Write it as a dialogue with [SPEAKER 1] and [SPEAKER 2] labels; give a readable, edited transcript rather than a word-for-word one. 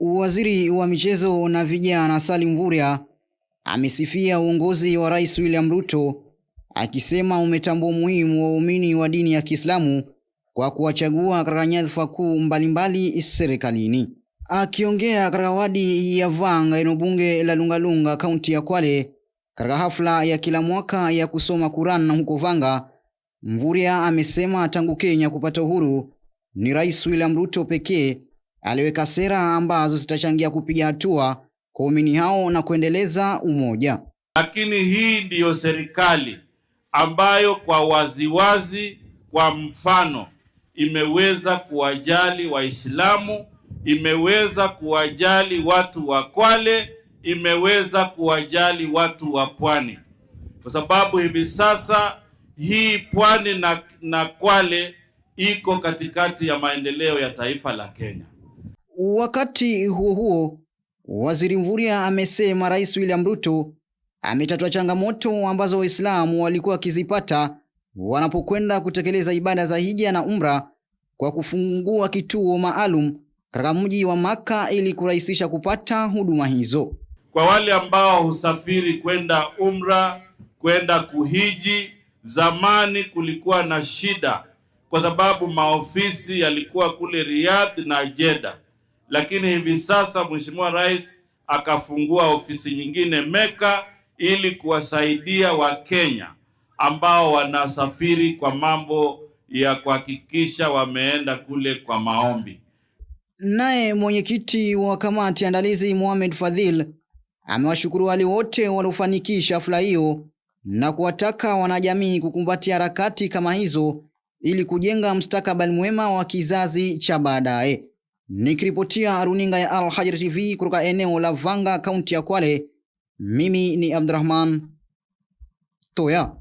[SPEAKER 1] Waziri wa michezo na vijana Salim Mvurya amesifia uongozi wa Rais William Ruto akisema umetambua umuhimu wa waumini wa dini ya Kiislamu kwa kuwachagua katika nyadhifa kuu mbalimbali serikalini. Akiongea katika wadi ya Vanga, eneo bunge la Lungalunga, kaunti ya Kwale, katika hafla ya kila mwaka ya kusoma Quran huko Vanga, Mvurya amesema tangu Kenya kupata uhuru ni Rais William Ruto pekee aliweka sera ambazo zitachangia kupiga hatua kwa waumini hao na kuendeleza umoja.
[SPEAKER 2] Lakini hii ndiyo serikali ambayo kwa waziwazi, kwa mfano, imeweza kuwajali Waislamu, imeweza kuwajali watu wa Kwale, imeweza kuwajali watu wa Pwani. Kwa sababu hivi sasa hii Pwani na Kwale iko katikati ya maendeleo ya taifa la Kenya.
[SPEAKER 1] Wakati huo huo, Waziri Mvurya amesema Rais William Ruto ametatua changamoto ambazo Waislamu walikuwa wakizipata wanapokwenda kutekeleza ibada za hija na umra kwa kufungua kituo maalum katika mji wa Maka ili kurahisisha kupata huduma hizo.
[SPEAKER 2] Kwa wale ambao husafiri kwenda umra, kwenda kuhiji, zamani kulikuwa na shida kwa sababu maofisi yalikuwa kule Riyadh na Jeddah. Lakini hivi sasa Mheshimiwa Rais akafungua ofisi nyingine Mecca ili kuwasaidia Wakenya ambao wanasafiri kwa mambo ya kuhakikisha wameenda kule kwa maombi.
[SPEAKER 1] Naye mwenyekiti wa kamati andalizi Mohamed Fadhil amewashukuru wale wote waliofanikisha hafla hiyo na kuwataka wanajamii kukumbatia harakati kama hizo ili kujenga mustakabali mwema wa kizazi cha baadaye. Nikiripotia runinga ya Al Hajr TV kutoka eneo la Vanga, kaunti ya Kwale, mimi ni Abdurrahman Toya.